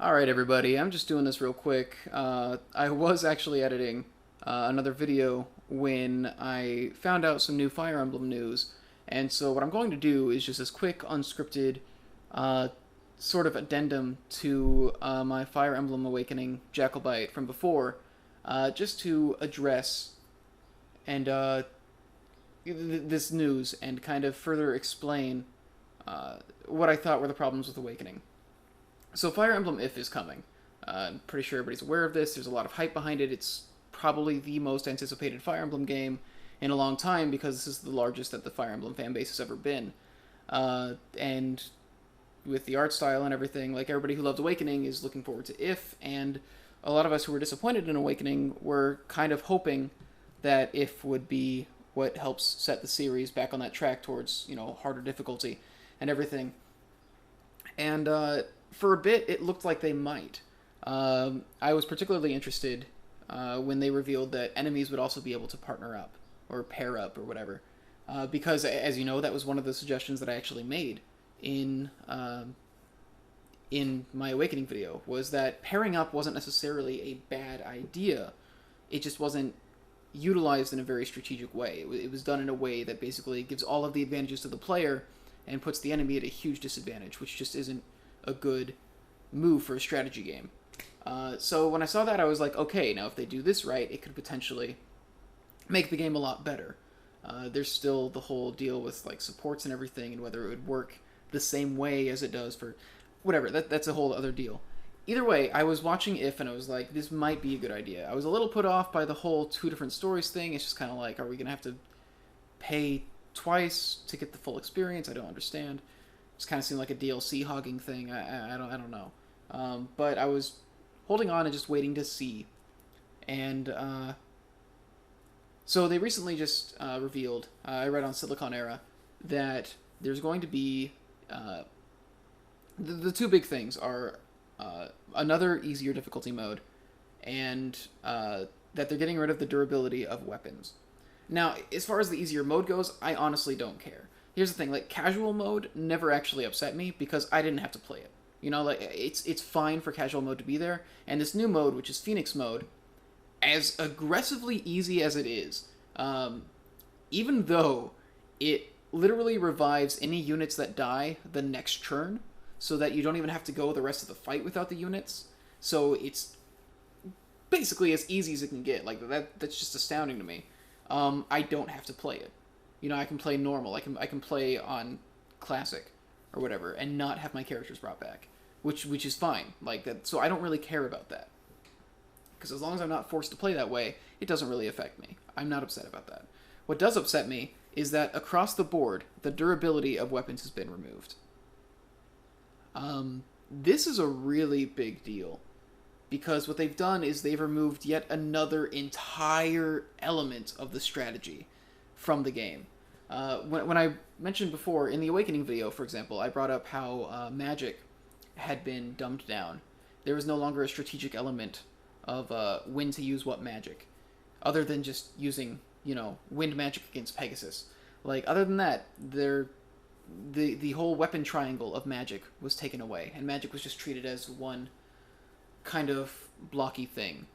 Alright everybody, I'm just doing this real quick. I was actually editing another video when I found out some new Fire Emblem news, and so what I'm going to do is just this quick, unscripted uh, sort of addendum to my Fire Emblem Awakening Jackalbite from before, just to address and this news and kind of further explain what I thought were the problems with Awakening. So Fire Emblem If is coming. I'm pretty sure everybody's aware of this. There's a lot of hype behind it. It's probably the most anticipated Fire Emblem game in a long time because this is the largest that the Fire Emblem fan base has ever been. And with the art style and everything, like everybody who loved Awakening is looking forward to If, and a lot of us who were disappointed in Awakening were kind of hoping that If would be what helps set the series back on that track towards, harder difficulty and everything. And for a bit, it looked like they might. I was particularly interested when they revealed that enemies would also be able to partner up or pair up or whatever, because as you know, that was one of the suggestions that I actually made in my Awakening video. Was that pairing up wasn't necessarily a bad idea; it just wasn't utilized in a very strategic way. It was done in a way that basically gives all of the advantages to the player and puts the enemy at a huge disadvantage, which just isn't a good move for a strategy game. So when I saw that, I was like, okay, now if they do this right, it could potentially make the game a lot better. There's still the whole deal with like supports and everything, and whether it would work the same way as it does for whatever. That's a whole other deal. Either way, I was watching If, and I was like, this might be a good idea. I was a little put off by the whole two different stories thing. It's just kind of like, are we gonna have to pay twice to get the full experience? I don't understand. Just kind of seemed like a DLC hogging thing. I don't know. But I was holding on and just waiting to see. And so they recently just revealed, I read on Silicon Era, that there's going to be the two big things are another easier difficulty mode, and that they're getting rid of the durability of weapons. Now, as far as the easier mode goes, I honestly don't care. Here's the thing, like, casual mode never actually upset me because I didn't have to play it. Like, it's fine for casual mode to be there, and this new mode, which is Phoenix mode, as aggressively easy as it is, even though it literally revives any units that die the next turn, so that you don't even have to go the rest of the fight without the units, so it's basically as easy as it can get. Like, that's just astounding to me. I don't have to play it. I can play normal. I can play on classic or whatever and not have my characters brought back, which is fine. Like that. So I don't really care about that, because as long as I'm not forced to play that way, it doesn't really affect me. I'm not upset about that. What does upset me is that across the board, the durability of weapons has been removed. This is a really big deal, because what they've done is they've removed yet another entire element of the strategy from the game. When I mentioned before, in the Awakening video, for example, I brought up how magic had been dumbed down. There was no longer a strategic element of when to use what magic, other than just using, wind magic against Pegasus. Like, other than that, the whole weapon triangle of magic was taken away, and magic was just treated as one kind of blocky thing.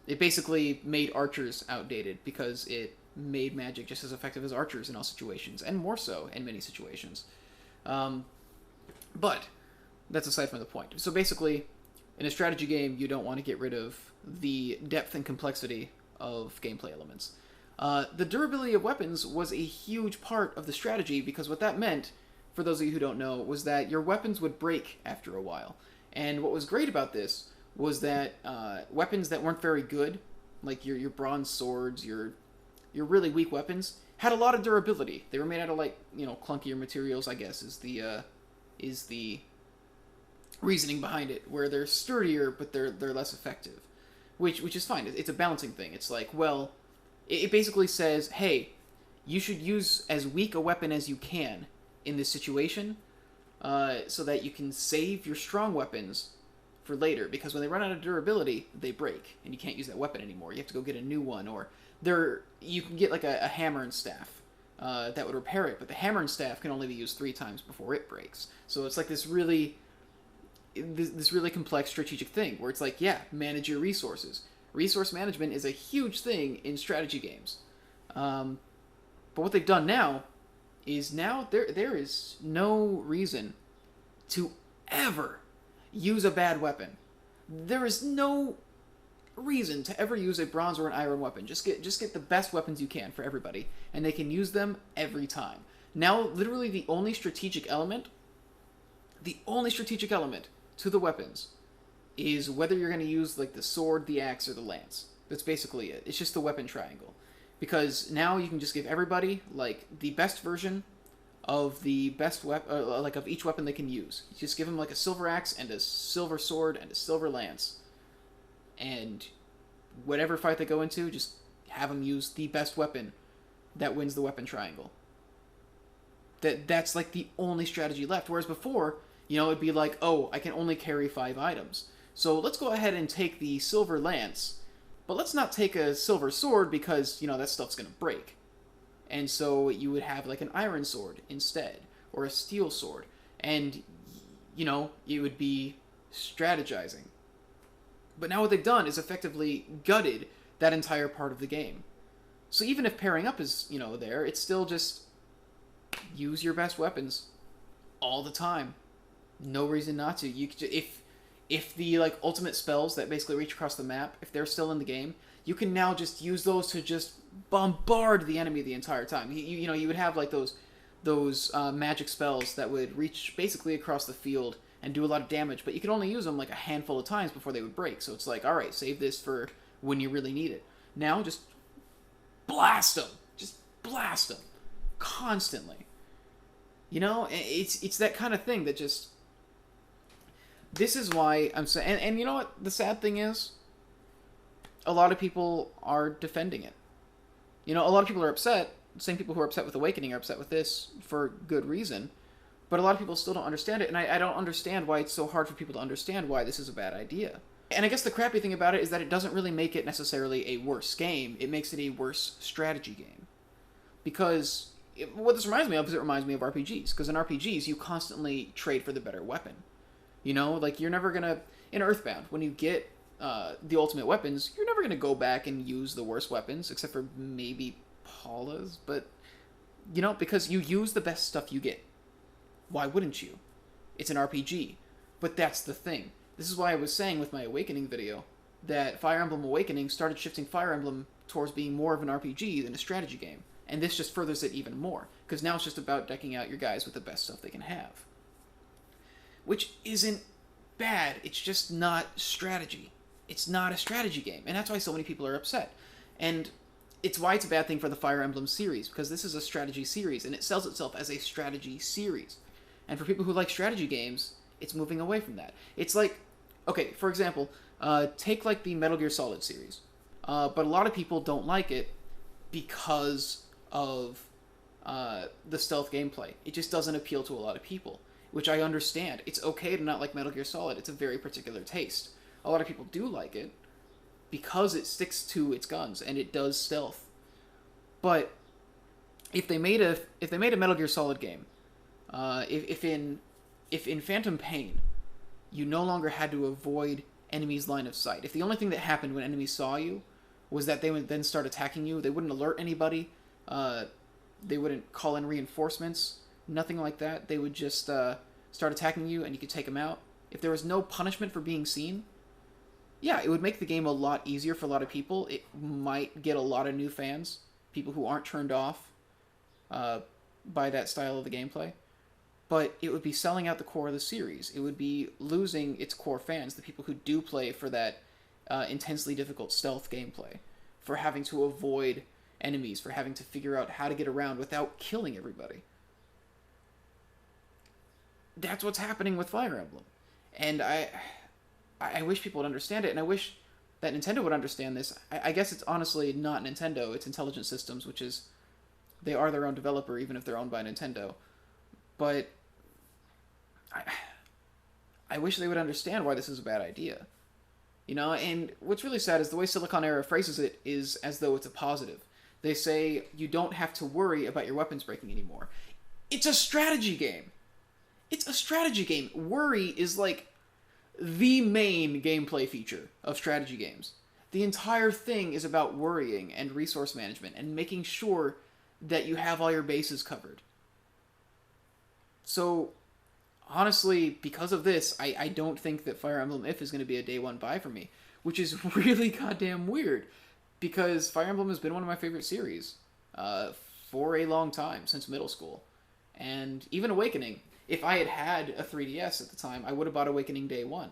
It basically made archers outdated because it made magic just as effective as archers in all situations, and more so in many situations. But that's aside from the point. So basically, in a strategy game, you don't want to get rid of the depth and complexity of gameplay elements. The durability of weapons was a huge part of the strategy, because what that meant, for those of you who don't know, was that your weapons would break after a while. And what was great about this was that weapons that weren't very good, like your bronze swords, your really weak weapons, had a lot of durability. They were made out of, like, clunkier materials, I guess, is the reasoning behind it, where they're sturdier but they're less effective, which is fine. It's a balancing thing. It's like, well, it basically says, hey, you should use as weak a weapon as you can in this situation, so that you can save your strong weapons for later, because when they run out of durability, they break, and you can't use that weapon anymore. You have to go get a new one, or you can get like a hammer and staff that would repair it, but the hammer and staff can only be used 3 times before it breaks. So it's like this really this really complex strategic thing where it's like, yeah, manage your resources. Resource management is a huge thing in strategy games. But what they've done now is now there is no reason to ever use a bad weapon. There is no reason to ever use a bronze or an iron weapon. Just get the best weapons you can for everybody, and they can use them every time. Now, literally the only strategic element to the weapons is whether you're going to use like the sword, the axe, or the lance. That's basically it. It's just the weapon triangle. Because now you can just give everybody like the best version of the best weapon, like of each weapon they can use. You just give them like a silver axe and a silver sword and a silver lance, and whatever fight they go into, just have them use the best weapon that wins the weapon triangle. That's like the only strategy left. Whereas before, it'd be like, oh, I can only carry 5 items. So let's go ahead and take the silver lance, but let's not take a silver sword because, that stuff's going to break. And so you would have like an iron sword instead, or a steel sword. And, it would be strategizing. But now what they've done is effectively gutted that entire part of the game. So even if pairing up is, there, it's still just use your best weapons all the time. No reason not to. You could, if the like ultimate spells that basically reach across the map, if they're still in the game, you can now just use those to just bombard the enemy the entire time. You would have like those magic spells that would reach basically across the field and do a lot of damage, but you could only use them like a handful of times before they would break. So it's like, all right, save this for when you really need it. Now just blast them. Just blast them constantly. It's that kind of thing that just... This is why I'm saying... And you know what the sad thing is? A lot of people are defending it. A lot of people are upset. The same people who are upset with Awakening are upset with this for good reason. But a lot of people still don't understand it, and I don't understand why it's so hard for people to understand why this is a bad idea. And I guess the crappy thing about it is that it doesn't really make it necessarily a worse game. It makes it a worse strategy game. Because what this reminds me of is it reminds me of RPGs. Because in RPGs, you constantly trade for the better weapon. Like you're never going to... In Earthbound, when you get the ultimate weapons, you're never going to go back and use the worst weapons, except for maybe Paula's. But, because you use the best stuff you get. Why wouldn't you? It's an RPG. But that's the thing. This is why I was saying with my Awakening video that Fire Emblem Awakening started shifting Fire Emblem towards being more of an RPG than a strategy game. And this just furthers it even more. Because now it's just about decking out your guys with the best stuff they can have. Which isn't bad. It's just not strategy. It's not a strategy game. And that's why so many people are upset. And it's why it's a bad thing for the Fire Emblem series. Because this is a strategy series. And it sells itself as a strategy series. And for people who like strategy games, it's moving away from that. It's like, okay, for example, take like the Metal Gear Solid series. But a lot of people don't like it because of the stealth gameplay. It just doesn't appeal to a lot of people, which I understand. It's okay to not like Metal Gear Solid. It's a very particular taste. A lot of people do like it because it sticks to its guns and it does stealth. But if they made a Metal Gear Solid game, if in Phantom Pain you no longer had to avoid enemies' line of sight, if the only thing that happened when enemies saw you was that they would then start attacking you, they wouldn't alert anybody, they wouldn't call in reinforcements, nothing like that, they would just start attacking you and you could take them out. If there was no punishment for being seen, yeah, it would make the game a lot easier for a lot of people. It might get a lot of new fans, people who aren't turned off by that style of the gameplay. But it would be selling out the core of the series. It would be losing its core fans, the people who do play for that intensely difficult stealth gameplay, for having to avoid enemies, for having to figure out how to get around without killing everybody. That's what's happening with Fire Emblem. And I wish people would understand it, and I wish that Nintendo would understand this. I guess it's honestly not Nintendo, it's Intelligent Systems, which is... They are their own developer, even if they're owned by Nintendo. But I wish they would understand why this is a bad idea. And what's really sad is the way Silicon Era phrases it is as though it's a positive. They say, you don't have to worry about your weapons breaking anymore. It's a strategy game. It's a strategy game. Worry is like... the main gameplay feature of strategy games. The entire thing is about worrying and resource management and making sure that you have all your bases covered. So, honestly, because of this, I don't think that Fire Emblem If is going to be a day one buy for me, which is really goddamn weird because Fire Emblem has been one of my favorite series uh, for a long time, since middle school. And even Awakening, if I had had a 3DS at the time, I would have bought Awakening day one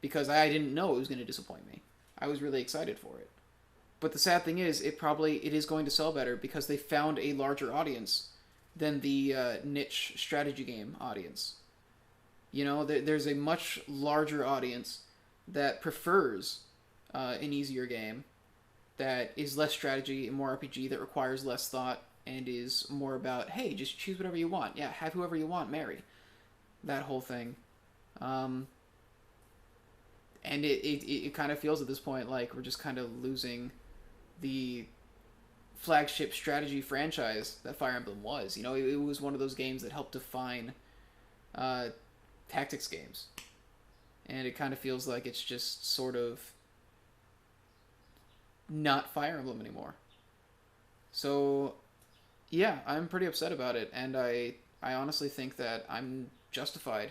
because I didn't know it was going to disappoint me. I was really excited for it. But the sad thing is, it is going to sell better because they found a larger audience than the niche strategy game audience. You know, there's a much larger audience that prefers an easier game that is less strategy and more RPG, that requires less thought and is more about, hey, just choose whatever you want. Yeah, have whoever you want, marry. That whole thing. Um, and it kind of feels at this point like we're just kind of losing the flagship strategy franchise that Fire Emblem was. You know, it was one of those games that helped define uh, tactics games. And it kind of feels like it's just sort of not Fire Emblem anymore. So, yeah, I'm pretty upset about it, and I honestly think that I'm justified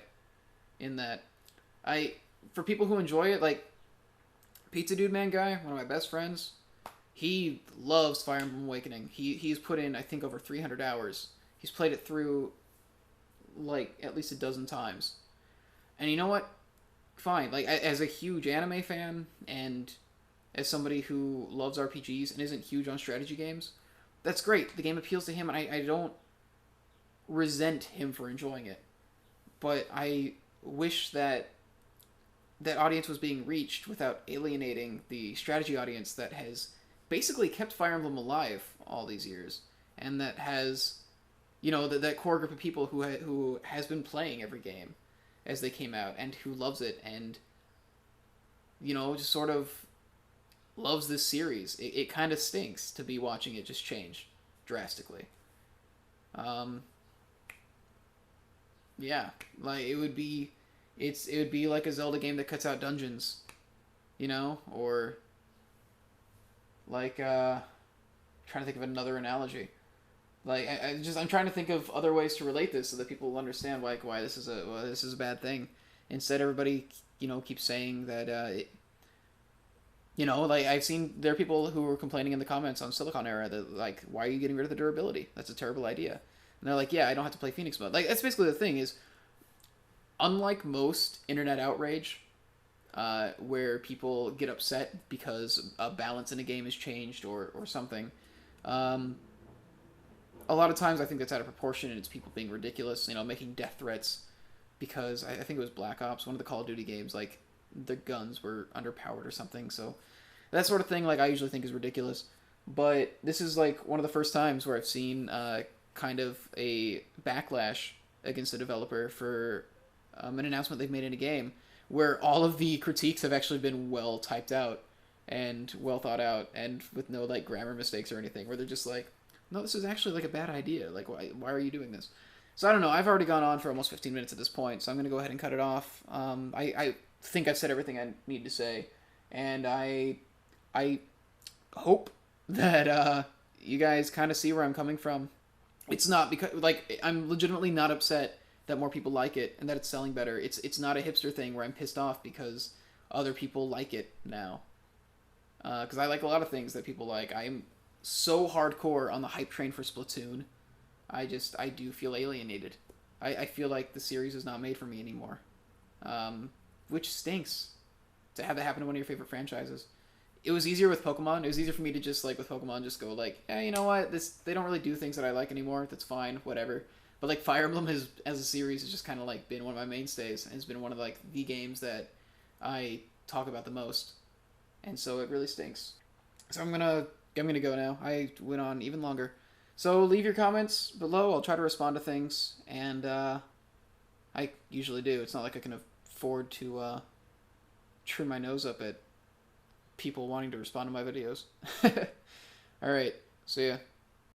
in that. I For people who enjoy it, like Pizza Dude Man guy, one of my best friends, he loves Fire Emblem Awakening. He's put in, I think, over 300 hours. He's played it through like at least a dozen times. And you know what? Fine. Like as a huge anime fan and as somebody who loves RPGs and isn't huge on strategy games, that's great. The game appeals to him, and I don't resent him for enjoying it. But I wish that that audience was being reached without alienating the strategy audience that has basically kept Fire Emblem alive all these years, and that has, you know, that core group of people who has been playing every game as they came out and who loves it and, you know, just sort of loves this series. It kind of stinks to be watching it just change drastically. Um, yeah, like it would be like a Zelda game that cuts out dungeons, you know, or like trying to think of another analogy. Like I'm trying to think of other ways to relate this so that people will understand why this is a bad thing. Instead, everybody, you know, keeps saying that you know, like I've seen there are people who were complaining in the comments on Silicon Era that like, why are you getting rid of the durability? That's a terrible idea. And they're like, yeah, I don't have to play Phoenix mode. Like that's basically the thing is, unlike most internet outrage, where people get upset because a balance in a game is changed or something. Um, a lot of times I think that's out of proportion and it's people being ridiculous, you know, making death threats because I think it was Black Ops, one of the Call of Duty games, like the guns were underpowered or something. So that sort of thing, like I usually think is ridiculous. But this is like one of the first times where I've seen kind of a backlash against a developer for an announcement they've made in a game where all of the critiques have actually been well typed out and well thought out and with no like grammar mistakes or anything, where they're just like, no, this is actually like a bad idea. Like, why are you doing this? So I don't know. I've already gone on for almost 15 minutes at this point, so I'm going to go ahead and cut it off. I think I've said everything I need to say, and I hope that you guys kind of see where I'm coming from. It's not because like I'm legitimately not upset that more people like it and that it's selling better. It's not a hipster thing where I'm pissed off because other people like it now. Because I like a lot of things that people like. I'm so hardcore on the hype train for Splatoon. I do feel alienated. I feel like the series is not made for me anymore. Which stinks to have that happen to one of your favorite franchises. It was easier with Pokemon. It was easier for me to just, like, with Pokemon, just go, like, yeah, you know what? They don't really do things that I like anymore. That's fine. Whatever. But, like, Fire Emblem as a series has just kind of, like, been one of my mainstays. And it's been one of, like, the games that I talk about the most. And so it really stinks. So I'm gonna go now. I went on even longer. So leave your comments below. I'll try to respond to things. And I usually do. It's not like I can afford to trim my nose up at people wanting to respond to my videos. Alright, see ya.